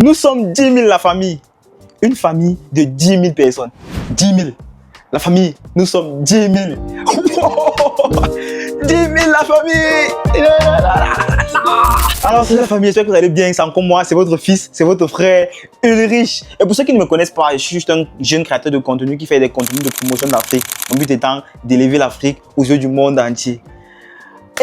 Nous sommes 10 000 la famille. Une famille de 10 000 personnes. 10 000. La famille, nous sommes 10 000. Wow, 10 000 la famille. Alors c'est la famille, j'espère que vous allez bien. C'est encore moi, c'est votre fils, c'est votre frère Ulrich. Et pour ceux qui ne me connaissent pas, je suis juste un jeune créateur de contenu qui fait des contenus de promotion d'Afrique. Mon but étant d'élever l'Afrique aux yeux du monde entier.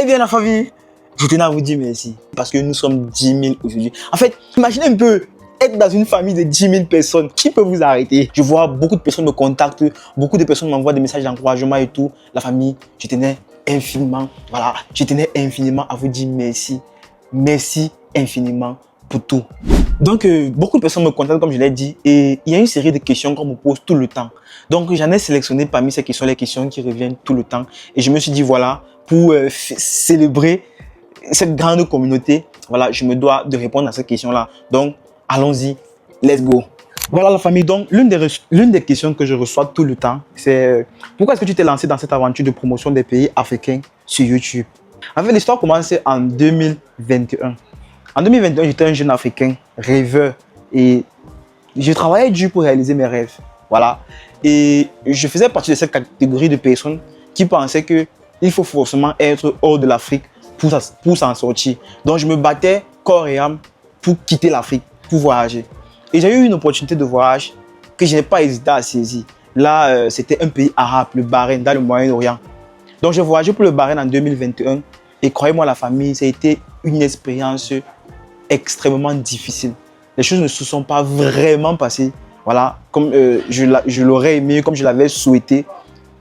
Eh bien la famille, je tenais à vous dire merci parce que nous sommes 10 000 aujourd'hui. En fait, imaginez un peu être dans une famille de 10 000 personnes. Qui peut vous arrêter? Je vois beaucoup de personnes me contactent, beaucoup de personnes m'envoient des messages d'encouragement et tout. La famille, je tenais infiniment, voilà, je tenais infiniment à vous dire merci. Merci infiniment pour tout. Donc, beaucoup de personnes me contactent, comme je l'ai dit, et il y a une série de questions qu'on me pose tout le temps. Donc, j'en ai sélectionné parmi ces questions les questions qui reviennent tout le temps. Et je me suis dit, voilà, pour célébrer cette grande communauté, voilà, je me dois de répondre à ces questions-là. Donc, allons-y, let's go. Voilà la famille, donc l'une des questions que je reçois tout le temps, c'est pourquoi est-ce que tu t'es lancé dans cette aventure de promotion des pays africains sur YouTube? En fait, l'histoire commence en 2021. En 2021, j'étais un jeune Africain, rêveur, et je travaillais dur pour réaliser mes rêves. Voilà. Et je faisais partie de cette catégorie de personnes qui pensaient qu'il faut forcément être hors de l'Afrique pour s'en sortir. Donc, je me battais corps et âme pour quitter l'Afrique, pour voyager. Et j'ai eu une opportunité de voyage que je n'ai pas hésité à saisir. Là, c'était un pays arabe, le Bahreïn, dans le Moyen-Orient. Donc, j'ai voyagé pour le Bahreïn en 2021. Et croyez-moi, la famille, ça a été une expérience extrêmement difficile. Les choses ne se sont pas vraiment passées, voilà, comme je l'aurais aimé, comme je l'avais souhaité.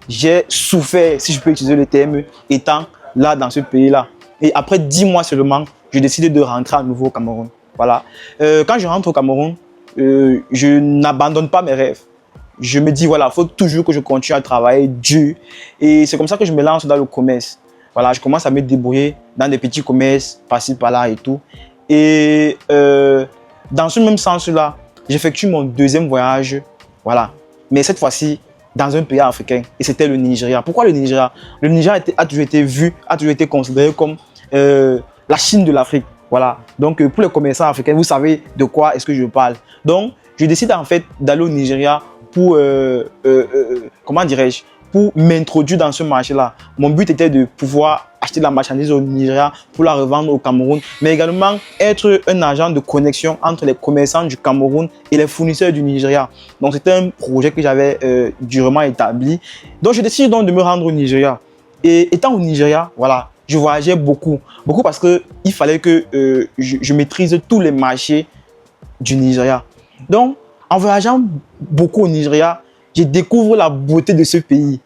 J'ai souffert, si je peux utiliser le terme, étant là dans ce pays-là. Et après 10 mois seulement, j'ai décidé de rentrer à nouveau au Cameroun. Voilà. Quand je rentre au Cameroun, je n'abandonne pas mes rêves. Je me dis, voilà, il faut toujours que je continue à travailler dur. Et c'est comme ça que je me lance dans le commerce. Voilà, je commence à me débrouiller dans des petits commerces, par-ci, par-là et tout. Et dans ce même sens-là, j'effectue mon deuxième voyage. Voilà. Mais cette fois-ci, dans un pays africain. Et c'était le Nigeria. Pourquoi le Nigeria? Le Nigeria a toujours été vu, a toujours été considéré comme la Chine de l'Afrique. Voilà. Donc, pour les commerçants africains, vous savez de quoi est-ce que je parle. Donc, je décide en fait d'aller au Nigeria pour, comment dirais-je, pour m'introduire dans ce marché-là. Mon but était de pouvoir acheter de la marchandise au Nigeria pour la revendre au Cameroun, mais également être un agent de connexion entre les commerçants du Cameroun et les fournisseurs du Nigeria. Donc, c'était un projet que j'avais durement établi. Donc, je décide donc de me rendre au Nigeria. Et étant au Nigeria, voilà, je voyageais beaucoup parce qu'il fallait que je maîtrise tous les marchés du Nigeria. Donc, en voyageant beaucoup au Nigeria, je découvre la beauté de ce pays.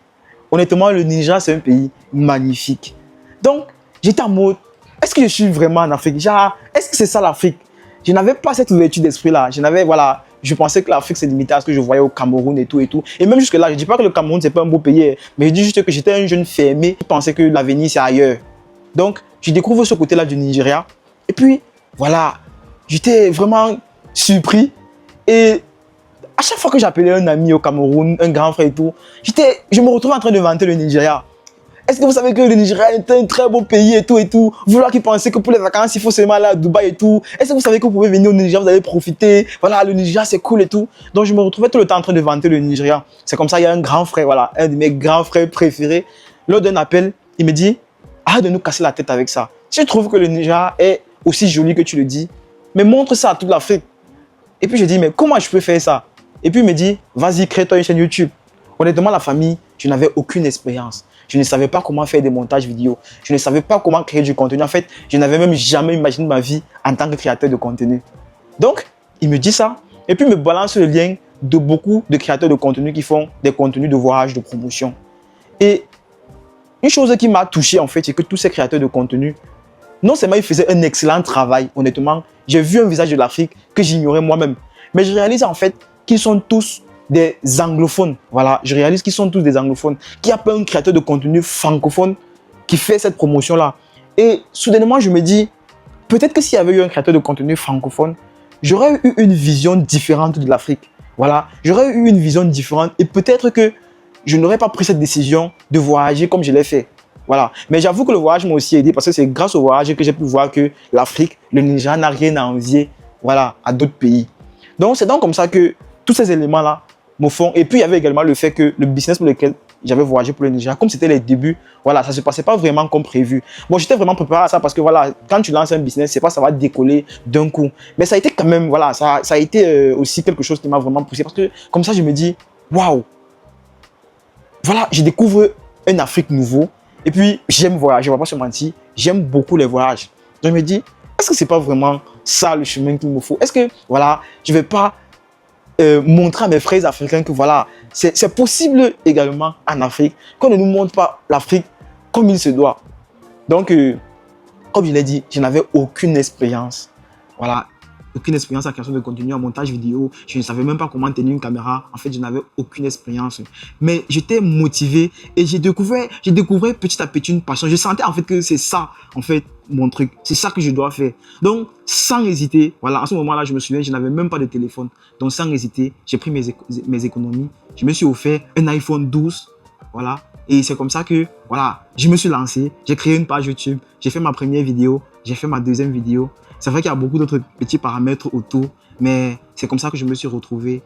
Honnêtement, le Nigeria, c'est un pays magnifique. Donc, j'étais en mode, est-ce que je suis vraiment en Afrique? Genre, est-ce que c'est ça l'Afrique? Je n'avais pas cette ouverture d'esprit-là. Voilà, je pensais que l'Afrique, c'est limité à ce que je voyais au Cameroun et tout et tout. Et même jusque-là, je ne dis pas que le Cameroun, c'est pas un beau pays, mais je dis juste que j'étais un jeune fermé qui pensait que l'avenir, c'est ailleurs. Donc, je découvre ce côté-là du Nigeria. Et puis, voilà, j'étais vraiment surpris. Et à chaque fois que j'appelais un ami au Cameroun, un grand frère et tout, je me retrouvais en train de vanter le Nigeria. Est-ce que vous savez que le Nigeria est un très beau pays et tout et tout? Vous là qui pensez que pour les vacances, il faut seulement aller à Dubaï et tout. Est-ce que vous savez que vous pouvez venir au Nigeria, vous allez profiter? Voilà, le Nigeria, c'est cool et tout. Donc, je me retrouvais tout le temps en train de vanter le Nigeria. C'est comme ça, il y a un grand frère, voilà, un de mes grands frères préférés. Lors d'un appel, il me dit, arrête de nous casser la tête avec ça. Si tu trouves que le Nigeria est aussi joli que tu le dis, mais montre ça à toute l'Afrique. Et puis, je dis, mais comment je peux faire ça? Et puis, il me dit, vas-y, crée-toi une chaîne YouTube. Honnêtement, la famille, je n'avais aucune expérience. Je ne savais pas comment faire des montages vidéo. Je ne savais pas comment créer du contenu. En fait, je n'avais même jamais imaginé ma vie en tant que créateur de contenu. Donc, il me dit ça. Et puis, il me balance le lien de beaucoup de créateurs de contenu qui font des contenus de voyage, de promotion. Et une chose qui m'a touché, en fait, c'est que tous ces créateurs de contenu, non seulement ils faisaient un excellent travail, honnêtement, j'ai vu un visage de l'Afrique que j'ignorais moi-même. Mais je réalise en fait qu'ils sont tous des anglophones. Voilà, je réalise qu'ils sont tous des anglophones. Qu'il n'y a pas un créateur de contenu francophone qui fait cette promotion-là. Et soudainement, je me dis, peut-être que s'il y avait eu un créateur de contenu francophone, j'aurais eu une vision différente de l'Afrique. Voilà, j'aurais eu une vision différente et peut-être que je n'aurais pas pris cette décision de voyager comme je l'ai fait. Voilà. Mais j'avoue que le voyage m'a aussi aidé parce que c'est grâce au voyage que j'ai pu voir que l'Afrique, le Nigeria n'a rien à envier voilà, à d'autres pays. Donc, c'est donc comme ça que tous ces éléments-là me font. Et puis, il y avait également le fait que le business pour lequel j'avais voyagé pour le Nigeria, comme c'était les débuts, voilà, ça ne se passait pas vraiment comme prévu. Bon, j'étais vraiment préparé à ça parce que, voilà, quand tu lances un business, c'est pas ça va décoller d'un coup. Mais ça a été quand même, voilà, ça a été aussi quelque chose qui m'a vraiment poussé parce que, comme ça, je me dis, waouh, voilà, je découvre un Afrique nouveau. Et puis, j'aime voyager, on ne va pas se mentir, j'aime beaucoup les voyages. Donc, je me dis, est-ce que c'est pas vraiment ça le chemin qu'il me faut? Est-ce que, voilà, je vais pas montrer à mes frères africains que, voilà, c'est possible également en Afrique, qu'on ne nous montre pas l'Afrique comme il se doit. Donc, comme je l'ai dit, je n'avais aucune expérience. Voilà, aucune expérience en création de contenu, en montage vidéo. Je ne savais même pas comment tenir une caméra. En fait, je n'avais aucune expérience. Mais j'étais motivé et j'ai découvert petit à petit une passion. Je sentais en fait que c'est ça, en fait, mon truc. C'est ça que je dois faire. Donc, sans hésiter, voilà, en ce moment-là, je me souviens, je n'avais même pas de téléphone. Donc, sans hésiter, j'ai pris mes économies. Je me suis offert un iPhone 12. Voilà. Et c'est comme ça que, voilà, je me suis lancé. J'ai créé une page YouTube. J'ai fait ma première vidéo. J'ai fait ma deuxième vidéo. C'est vrai qu'il y a beaucoup d'autres petits paramètres autour, mais c'est comme ça que je me suis retrouvé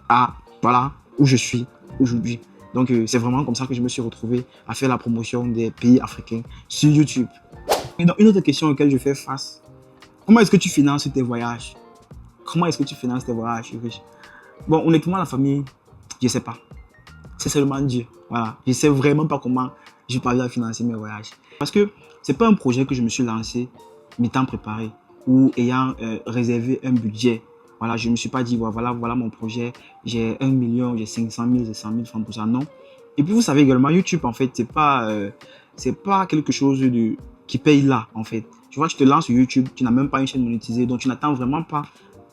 à, voilà, où je suis aujourd'hui. Donc, c'est vraiment comme ça que je me suis retrouvé à faire la promotion des pays africains sur YouTube. Et donc, une autre question auquel je fais face, comment est-ce que tu finances tes voyages? Comment est-ce que tu finances tes voyages, Ulrich? Bon, honnêtement, la famille, je ne sais pas. C'est seulement Dieu. Voilà. Je ne sais vraiment pas comment je parviens à financer mes voyages. Parce que ce n'est pas un projet que je me suis lancé, m'étant préparé, ou ayant réservé un budget. Voilà, je ne me suis pas dit, voilà mon projet, j'ai 1 million, j'ai 500 000, j'ai 100 000 francs pour ça, non. Et puis vous savez également, YouTube, en fait, c'est pas quelque chose qui paye là, en fait. Tu vois, tu te lances sur YouTube, tu n'as même pas une chaîne monétisée, donc tu n'attends vraiment pas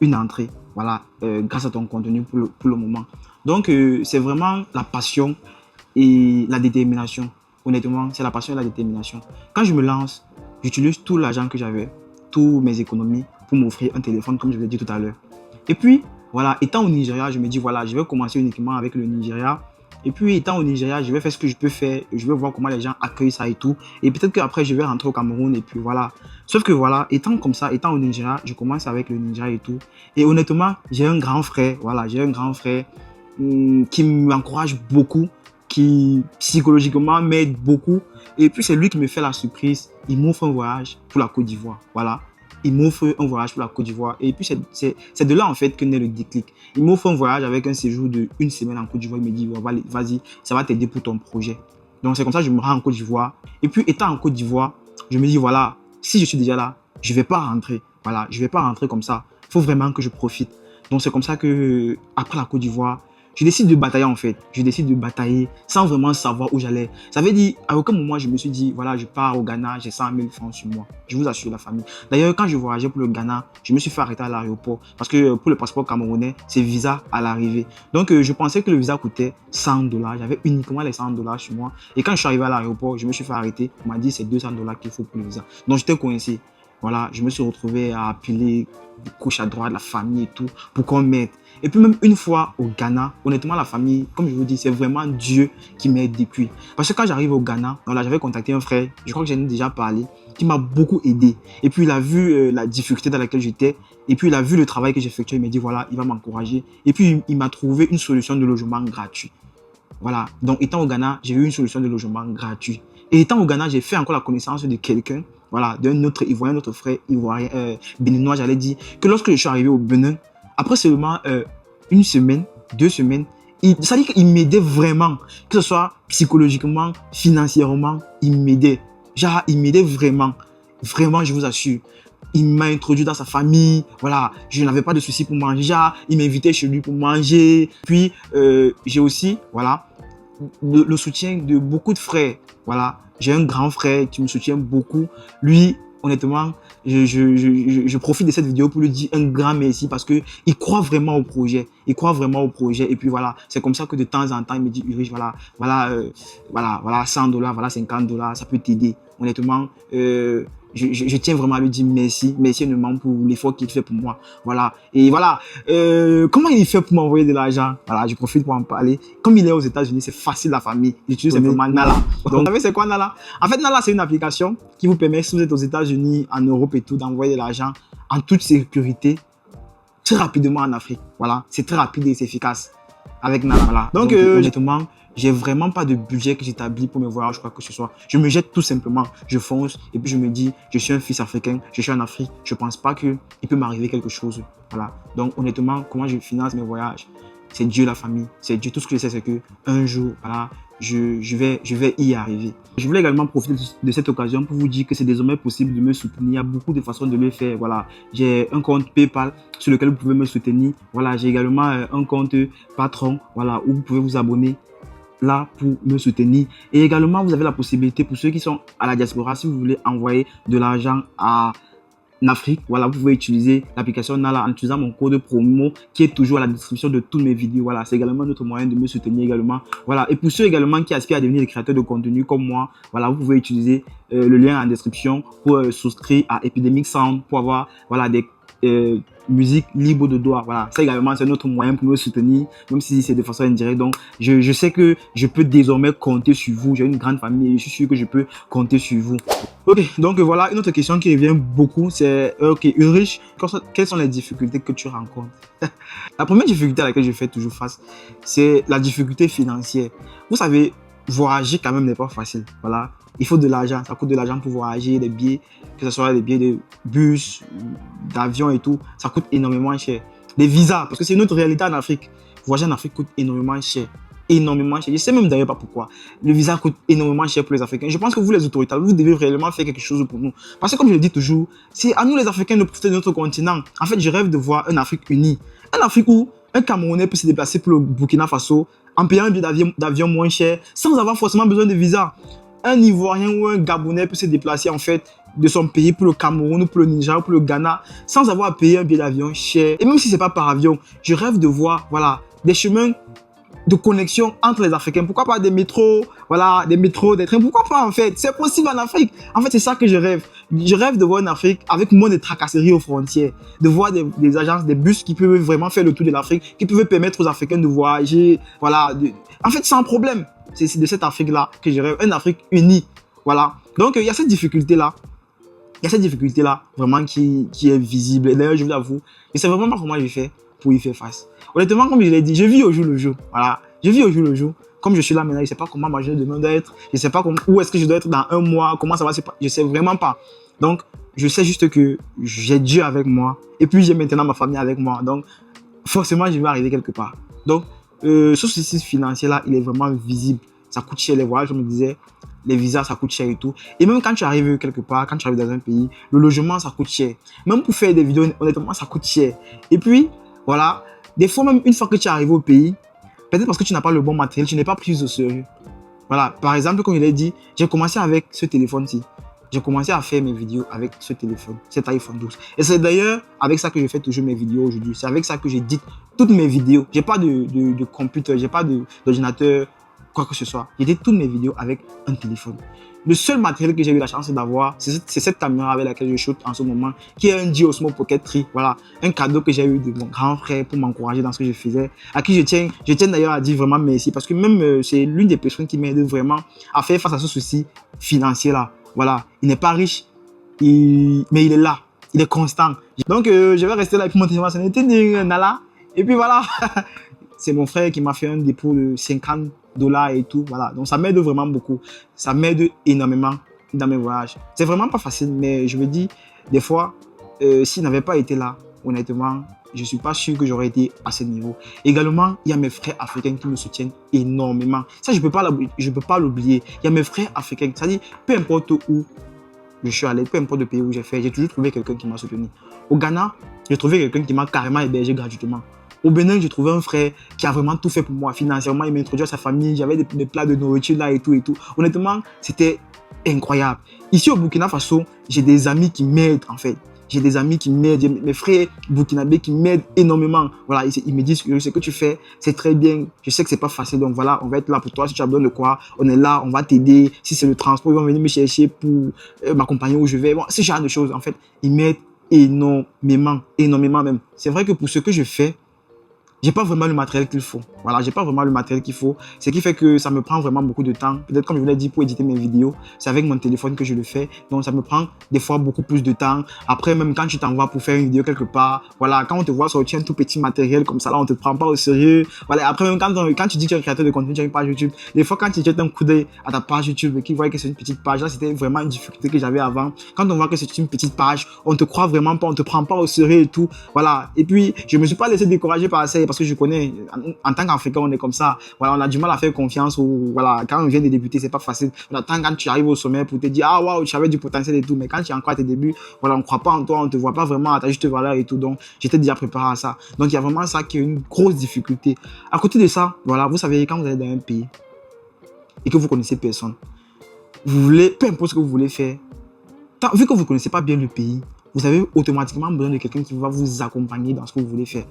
une entrée, voilà, grâce à ton contenu pour le moment. Donc, c'est vraiment la passion et la détermination. Honnêtement, c'est la passion et la détermination. Quand je me lance, j'utilise tout l'argent que j'avais, toutes mes économies pour m'offrir un téléphone, comme je l'ai dit tout à l'heure. Et puis, voilà, étant au Nigeria, je me dis, voilà, je vais commencer uniquement avec le Nigeria. Et puis, étant au Nigeria, je vais faire ce que je peux faire. Je vais voir comment les gens accueillent ça et tout. Et peut-être qu'après, je vais rentrer au Cameroun et puis voilà. Sauf que voilà, étant comme ça, étant au Nigeria, je commence avec le Nigeria et tout. Et honnêtement, j'ai un grand frère, voilà, j'ai un grand frère qui m'encourage beaucoup, qui psychologiquement m'aide beaucoup. Et puis c'est lui qui me fait la surprise. Il m'offre un voyage pour la Côte d'Ivoire. Voilà. Il m'offre un voyage pour la Côte d'Ivoire. Et puis c'est de là en fait que naît le déclic. Il m'offre un voyage avec un séjour de 1 semaine en Côte d'Ivoire. Il me dit, vas-y, ça va t'aider pour ton projet. Donc c'est comme ça que je me rends en Côte d'Ivoire. Et puis étant en Côte d'Ivoire, je me dis, voilà, si je suis déjà là, je ne vais pas rentrer. Voilà, je ne vais pas rentrer comme ça. Il faut vraiment que je profite. Donc c'est comme ça que après la Côte d'Ivoire, je décide de batailler en fait. Je décide de batailler sans vraiment savoir où j'allais. Ça veut dire, à aucun moment je me suis dit, voilà, je pars au Ghana, j'ai 100 000 francs sur moi. Je vous assure la famille. D'ailleurs, quand je voyageais pour le Ghana, je me suis fait arrêter à l'aéroport. Parce que pour le passeport camerounais, c'est visa à l'arrivée. Donc, je pensais que le visa coûtait 100 $. J'avais uniquement les 100 $ sur moi. Et quand je suis arrivé à l'aéroport, je me suis fait arrêter. On m'a dit, c'est 200 $ qu'il faut pour le visa. Donc, j'étais coincé. Voilà, je me suis retrouvé à appeler de gauche à droite, la famille et tout, pour qu'on m'aide. Et puis même une fois au Ghana, honnêtement, la famille, comme je vous dis, c'est vraiment Dieu qui m'aide depuis. Parce que quand j'arrive au Ghana, voilà, j'avais contacté un frère, je crois que j'en ai déjà parlé, qui m'a beaucoup aidé. Et puis il a vu la difficulté dans laquelle j'étais, et puis il a vu le travail que j'effectuais, il m'a dit voilà, il va m'encourager. Et puis il m'a trouvé une solution de logement gratuit. Voilà, donc étant au Ghana, j'ai eu une solution de logement gratuit. Et étant au Ghana, j'ai fait encore la connaissance de quelqu'un, voilà, d'un autre Ivoirien, notre frère Ivoirien, béninois, j'allais dire, que lorsque je suis arrivé au Bénin, après seulement 1 semaine, 2 semaines, ça dit qu'il m'aidait vraiment, que ce soit psychologiquement, financièrement, il m'aidait. Genre, il m'aidait vraiment, vraiment, je vous assure. Il m'a introduit dans sa famille, voilà, je n'avais pas de soucis pour manger, genre, il m'invitait chez lui pour manger. Puis, j'ai aussi, voilà, le soutien de beaucoup de frères, voilà. J'ai un grand frère qui me soutient beaucoup. Lui, honnêtement, je profite de cette vidéo pour lui dire un grand merci parce que il croit vraiment au projet. Il croit vraiment au projet. Et puis voilà, c'est comme ça que de temps en temps, il me dit, Ulrich, voilà, 100 $, voilà, 50 $, ça peut t'aider. Honnêtement, je tiens vraiment à lui dire merci énormément pour l'effort qu'il fait pour moi. Voilà. Et voilà, comment il fait pour m'envoyer de l'argent? Voilà, je profite pour en parler. Comme il est aux États-Unis, c'est facile la famille. J'utilise simplement Nala. Donc, vous savez c'est quoi Nala? En fait, Nala, c'est une application qui vous permet, si vous êtes aux États-Unis, en Europe et tout, d'envoyer de l'argent en toute sécurité. très rapidement en Afrique. Voilà, c'est très rapide et c'est efficace avec Nala. Voilà. Donc honnêtement, j'ai vraiment pas de budget que j'établis pour mes voyages, quoi que ce soit. Je me jette tout simplement, je fonce et puis je me dis, je suis un fils africain, je suis en Afrique, je pense pas qu'il peut m'arriver quelque chose. Voilà. Donc honnêtement, comment je finance mes voyages? C'est Dieu la famille, c'est Dieu. Tout ce que je sais, c'est que un jour, voilà, je vais y arriver. Je voulais également profiter de cette occasion pour vous dire que c'est désormais possible de me soutenir. Il y a beaucoup de façons de le faire. Voilà, j'ai un compte PayPal sur lequel vous pouvez me soutenir. Voilà, j'ai également un compte Patreon, voilà, où vous pouvez vous abonner là pour me soutenir. Et également, vous avez la possibilité pour ceux qui sont à la diaspora, si vous voulez envoyer de l'argent en Afrique, voilà, vous pouvez utiliser l'application Nala en utilisant mon code promo qui est toujours à la description de toutes mes vidéos. Voilà, c'est également notre moyen de me soutenir également. Voilà, et pour ceux également qui aspirent à devenir des créateurs de contenu comme moi, voilà, vous pouvez utiliser le lien en description pour souscrire à Epidemic Sound pour avoir, voilà, des musique libre de droit. Voilà, ça également c'est notre moyen pour me soutenir, même si c'est de façon indirecte. Donc je sais que je peux désormais compter sur vous. J'ai une grande famille et je suis sûr que je peux compter sur vous. Ok, donc voilà, une autre question qui revient beaucoup, c'est ok, Ulrich, quelles sont les difficultés que tu rencontres? La première difficulté à laquelle je fais toujours face, c'est la difficulté financière. Vous savez, voyager quand même n'est pas facile. Voilà, il faut de l'argent, ça coûte de l'argent pour voyager, des billets, que ce soit des billets de bus, d'avion et tout, ça coûte énormément cher. Les visas, parce que c'est notre réalité en Afrique. Voyager en Afrique coûte énormément cher. Énormément cher. Je sais même d'ailleurs pas pourquoi. Le visa coûte énormément cher pour les Africains. Je pense que vous, les autorités, vous devez réellement faire quelque chose pour nous. Parce que comme je le dis toujours, c'est à nous les Africains de profiter de notre continent. En fait, je rêve de voir une Afrique unie. Une Afrique où un Camerounais peut se déplacer pour le Burkina Faso en payant un billet d'avion moins cher, sans avoir forcément besoin de visa. Un Ivoirien ou un Gabonais peut se déplacer en fait de son pays pour le Cameroun ou pour le Niger ou pour le Ghana sans avoir à payer un billet d'avion cher. Et même si c'est pas par avion, je rêve de voir, voilà, des chemins de connexion entre les Africains. Pourquoi pas des métros, voilà, des métros, des trains. Pourquoi pas en fait? C'est possible en Afrique. En fait, c'est ça que je rêve. Je rêve de voir une Afrique avec moins de tracasseries aux frontières, de voir des agences, des bus qui peuvent vraiment faire le tour de l'Afrique, qui peuvent permettre aux Africains de voyager, voilà. En fait, sans problème. C'est de cette Afrique-là que je rêve, une Afrique unie, voilà. Donc, il y a cette difficulté-là. Il y a cette difficulté-là, vraiment, qui est visible. Et d'ailleurs, je vous l'avoue, je ne sais vraiment pas comment je fais pour y faire face. Honnêtement, comme je l'ai dit, je vis au jour le jour. Voilà. Je vis au jour le jour. Comme je suis là maintenant, je ne sais pas comment ma journée doit être. Je ne sais pas où est-ce que je dois être dans un mois, comment ça va se passer. Je ne sais vraiment pas. Donc, je sais juste que j'ai Dieu avec moi. Et puis, j'ai maintenant ma famille avec moi. Donc, forcément, je vais arriver quelque part. Donc, ce souci financier-là, il est vraiment visible. Ça coûte cher les voyages, je me disais. Les visas, ça coûte cher et tout. Et même quand tu arrives quelque part, quand tu arrives dans un pays, le logement, ça coûte cher. Même pour faire des vidéos, honnêtement, ça coûte cher. Et puis, voilà, des fois, même une fois que tu es arrivé au pays, peut-être parce que tu n'as pas le bon matériel, tu n'es pas pris au sérieux. Voilà, par exemple, comme je l'ai dit, j'ai commencé avec ce téléphone-ci. J'ai commencé à faire mes vidéos avec ce téléphone, cet iPhone 12. Et c'est d'ailleurs avec ça que je fais toujours mes vidéos aujourd'hui. C'est avec ça que j'édite toutes mes vidéos. J'ai pas de computer, j'ai pas d'ordinateur, quoi que ce soit. J'édite toutes mes vidéos avec un téléphone. Le seul matériel que j'ai eu la chance d'avoir, c'est cette caméra avec laquelle je shoot en ce moment, qui est un Osmo Pocket 3. Voilà, un cadeau que j'ai eu de mon grand frère pour m'encourager dans ce que je faisais, à qui je tiens d'ailleurs à dire vraiment merci, parce que même c'est l'une des personnes qui m'aide vraiment à faire face à ce souci financier-là. Voilà, il n'est pas riche, mais il est là, il est constant. Donc, je vais rester là pour mon téléphone. C'était Nala. Et puis voilà, c'est mon frère qui m'a fait un dépôt de $50 et tout. Voilà, donc ça m'aide vraiment beaucoup. Ça m'aide énormément dans mes voyages. C'est vraiment pas facile, mais je me dis, des fois, s'il n'avait pas été là, honnêtement, je ne suis pas sûr que j'aurais été à ce niveau. Également, il y a mes frères africains qui me soutiennent énormément. Ça, je ne peux pas l'oublier. Il y a mes frères africains. C'est-à-dire, peu importe où je suis allé, peu importe le pays où j'ai fait, j'ai toujours trouvé quelqu'un qui m'a soutenu. Au Ghana, j'ai trouvé quelqu'un qui m'a carrément hébergé gratuitement. Au Bénin, j'ai trouvé un frère qui a vraiment tout fait pour moi. Financièrement, il m'a introduit à sa famille. J'avais des plats de nourriture là et tout et tout. Honnêtement, c'était incroyable. Ici au Burkina Faso, j'ai des amis qui m'aident en fait. J'ai des amis qui m'aident, j'ai mes frères burkinabés qui m'aident énormément. Voilà, ils me disent que ce que tu fais, c'est très bien. Je sais que c'est pas facile, donc voilà, on va être là pour toi. Si tu as besoin de quoi, on est là, on va t'aider. Si c'est le transport, ils vont venir me chercher pour m'accompagner où je vais. Bon, ce genre de choses, en fait, ils m'aident énormément, énormément même. C'est vrai que pour ce que je fais, j'ai pas vraiment le matériel qu'il faut. Voilà, j'ai pas vraiment le matériel qu'il faut. Ce qui fait que ça me prend vraiment beaucoup de temps. Peut-être comme je vous l'ai dit, pour éditer mes vidéos, c'est avec mon téléphone que je le fais. Donc ça me prend des fois beaucoup plus de temps. Après, même quand tu t'envoies pour faire une vidéo quelque part, voilà, quand on te voit sortir un tout petit matériel comme ça, là, on te prend pas au sérieux. Voilà, après même quand tu dis que tu es un créateur de contenu, tu as une page YouTube, des fois quand tu jettes un coup d'œil à ta page YouTube et qu'ils voient que c'est une petite page, là, c'était vraiment une difficulté que j'avais avant. Quand on voit que c'est une petite page, on te croit vraiment pas, on te prend pas au sérieux et tout. Voilà. Et puis, je me suis pas laissé décourager par ça parce que je connais, en tant qu'Africain, on est comme ça. Voilà, on a du mal à faire confiance ou voilà, quand on vient de débuter, c'est pas facile. On attend quand tu arrives au sommet pour te dire, ah waouh, tu avais du potentiel et tout. Mais quand tu es encore à tes débuts, voilà, on croit pas en toi, on te voit pas vraiment à ta juste valeur et tout. Donc, j'étais déjà préparé à ça. Donc, il y a vraiment ça qui est une grosse difficulté. À côté de ça, voilà, vous savez, quand vous êtes dans un pays et que vous connaissez personne, vous voulez, peu importe ce que vous voulez faire, vu que vous connaissez pas bien le pays, vous avez automatiquement besoin de quelqu'un qui va vous accompagner dans ce que vous voulez faire.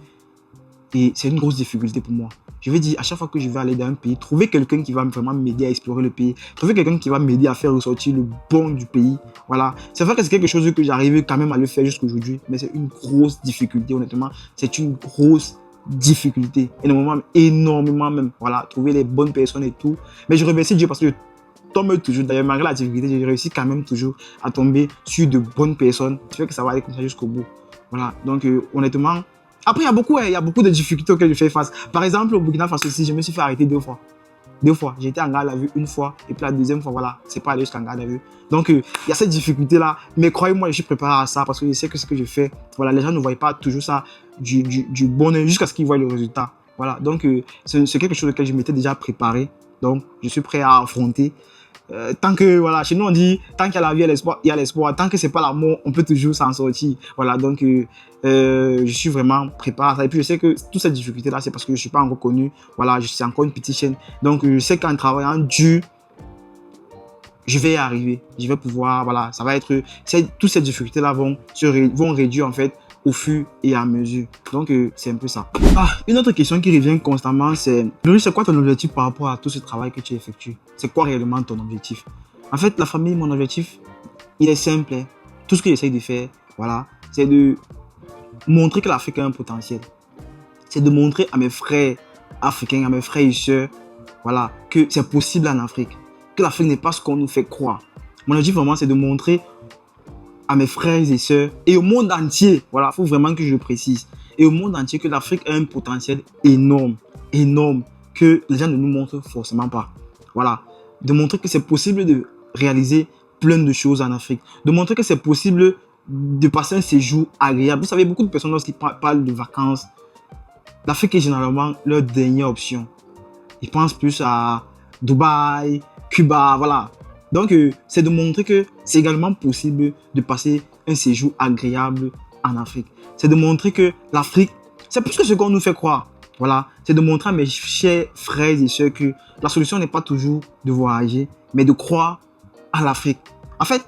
Et c'est une grosse difficulté pour moi. Je veux dire, à chaque fois que je vais aller dans un pays, trouver quelqu'un qui va vraiment m'aider à explorer le pays, trouver quelqu'un qui va m'aider à faire ressortir le bon du pays. Voilà. C'est vrai que c'est quelque chose que j'arrive quand même à le faire jusqu'à aujourd'hui, mais c'est une grosse difficulté, honnêtement. C'est une grosse difficulté. Énormément même. Voilà. Trouver les bonnes personnes et tout. Mais je remercie Dieu parce que je tombe toujours, d'ailleurs, malgré la difficulté, j'ai réussi quand même toujours à tomber sur de bonnes personnes. Tu sais que ça va aller comme ça jusqu'au bout. Voilà. Donc, honnêtement, après, il y a beaucoup de difficultés auxquelles je fais face. Par exemple, au Burkina Faso, si je me suis fait arrêter 2 fois. 2 fois. J'ai été en garde à vue 1 fois. Et puis la deuxième fois, voilà, c'est pas allé jusqu'en garde à vue. Donc, il y a cette difficulté-là. Mais croyez-moi, je suis préparé à ça parce que je sais que ce que je fais, voilà, les gens ne voient pas toujours ça du bon œil jusqu'à ce qu'ils voient le résultat. Voilà. Donc, c'est quelque chose auquel je m'étais déjà préparé. Donc, je suis prêt à affronter. Tant que, voilà, chez nous on dit, tant qu'il y a la vie, il y a l'espoir. Tant que c'est pas la mort, on peut toujours s'en sortir. Voilà, donc je suis vraiment préparé à ça. Et puis je sais que toute cette difficulté-là, c'est parce que je suis pas encore connu. Voilà, je suis encore une petite chaîne. Donc je sais qu'en travaillant dur, je vais y arriver. Je vais pouvoir, voilà, ça va être, toutes ces difficultés-là vont réduire en fait au fur et à mesure. Donc, c'est un peu ça. Une autre question qui revient constamment, c'est quoi ton objectif par rapport à tout ce travail que tu effectues? C'est quoi réellement ton objectif? En fait, la famille, mon objectif, il est simple. Hein. Tout ce que j'essaye de faire, voilà, c'est de montrer que l'Afrique a un potentiel. C'est de montrer à mes frères africains, à mes frères et sœurs, voilà, que c'est possible en Afrique. Que l'Afrique n'est pas ce qu'on nous fait croire. Mon objectif, vraiment, c'est de montrer à mes frères et sœurs et au monde entier, voilà, il faut vraiment que je le précise, et au monde entier que l'Afrique a un potentiel énorme, énorme, que les gens ne nous montrent forcément pas. Voilà, de montrer que c'est possible de réaliser plein de choses en Afrique, de montrer que c'est possible de passer un séjour agréable. Vous savez, beaucoup de personnes lorsqu'ils parlent de vacances, l'Afrique est généralement leur dernière option. Ils pensent plus à Dubaï, Cuba, voilà. Donc, c'est de montrer que c'est également possible de passer un séjour agréable en Afrique. C'est de montrer que l'Afrique, c'est plus que ce qu'on nous fait croire. Voilà, c'est de montrer à mes chers frères et sœurs que la solution n'est pas toujours de voyager, mais de croire à l'Afrique. En fait,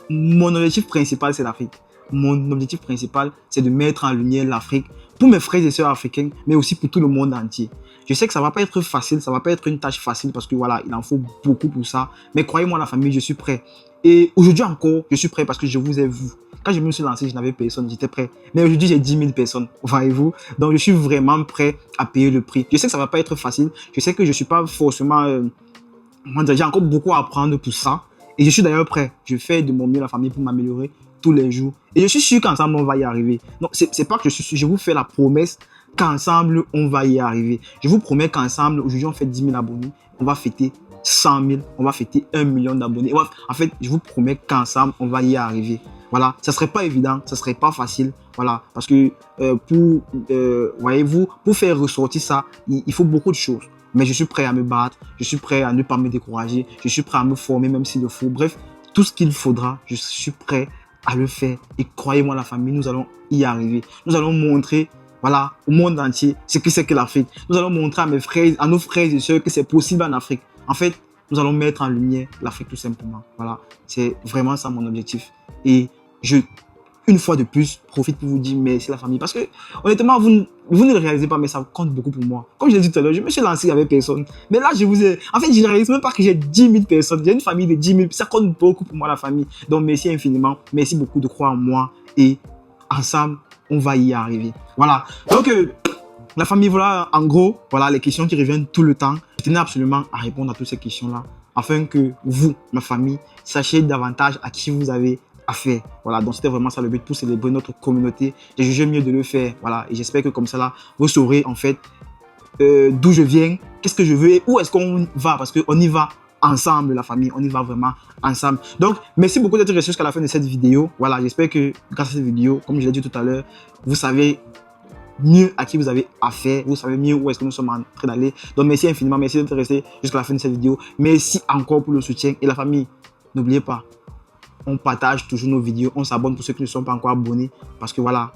mon objectif principal, c'est l'Afrique. Mon objectif principal, c'est de mettre en lumière l'Afrique pour mes frères et sœurs africains, mais aussi pour tout le monde entier. Je sais que ça va pas être facile, ça va pas être une tâche facile parce que voilà, il en faut beaucoup pour ça. Mais croyez-moi, la famille, je suis prêt. Et aujourd'hui encore, je suis prêt parce que je vous ai vu. Quand je me suis lancé, je n'avais personne, j'étais prêt. Mais aujourd'hui, j'ai 10 000 personnes, voyez-vous. Donc, je suis vraiment prêt à payer le prix. Je sais que ça va pas être facile. Je sais que je suis pas forcément... j'ai encore beaucoup à apprendre pour ça. Et je suis d'ailleurs prêt. Je fais de mon mieux la famille pour m'améliorer tous les jours. Et je suis sûr qu'ensemble, on va y arriver. Donc, c'est pas que je vous fais la promesse qu'ensemble, on va y arriver. Je vous promets qu'ensemble, aujourd'hui, on fait 10 000 abonnés. On va fêter 100 000. On va fêter 1 million d'abonnés. En fait, je vous promets qu'ensemble, on va y arriver. Voilà, ça serait pas évident, ça serait pas facile. Voilà, parce que voyez-vous, pour faire ressortir ça, il faut beaucoup de choses. Mais je suis prêt à me battre, je suis prêt à ne pas me décourager, je suis prêt à me former même s'il le faut. Bref, tout ce qu'il faudra, je suis prêt à le faire. Et croyez-moi, la famille, nous allons y arriver. Nous allons montrer, voilà, au monde entier ce que c'est que l'Afrique. Nous allons montrer à nos frères et sœurs que c'est possible en Afrique. En fait, nous allons mettre en lumière l'Afrique tout simplement. Voilà, c'est vraiment ça mon objectif. Et une fois de plus, profite pour vous dire merci la famille. Parce que, honnêtement, vous ne le réalisez pas, mais ça compte beaucoup pour moi. Comme je l'ai dit tout à l'heure, je me suis lancé avec personne. Mais là, en fait, je ne réalise même pas que j'ai 10 000 personnes. J'ai une famille de 10 000. Ça compte beaucoup pour moi, la famille. Donc, merci infiniment. Merci beaucoup de croire en moi. Et ensemble, on va y arriver. Voilà. Donc, La famille, voilà, en gros, voilà les questions qui reviennent tout le temps. Je tenais absolument à répondre à toutes ces questions-là, afin que vous, ma famille, sachiez davantage à qui vous avez affaire. Voilà, donc c'était vraiment ça le but, pour célébrer notre communauté. J'ai jugé mieux de le faire, voilà, et j'espère que comme ça là, vous saurez en fait d'où je viens, qu'est-ce que je veux et où est-ce qu'on va, parce qu'on y va ensemble, la famille, on y va vraiment ensemble. Donc, merci beaucoup d'être resté jusqu'à la fin de cette vidéo. Voilà, j'espère que grâce à cette vidéo, comme je l'ai dit tout à l'heure, vous savez mieux à qui vous avez affaire, vous savez mieux où est-ce que nous sommes en train d'aller. Donc, merci infiniment, merci d'être resté jusqu'à la fin de cette vidéo. Merci encore pour le soutien. Et la famille, n'oubliez pas, on partage toujours nos vidéos, on s'abonne pour ceux qui ne sont pas encore abonnés, parce que voilà,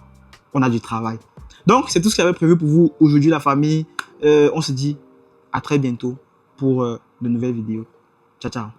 on a du travail. Donc, c'est tout ce que j'avais prévu pour vous aujourd'hui, la famille. On se dit à très bientôt pour de nouvelles vidéos. Ciao, ciao.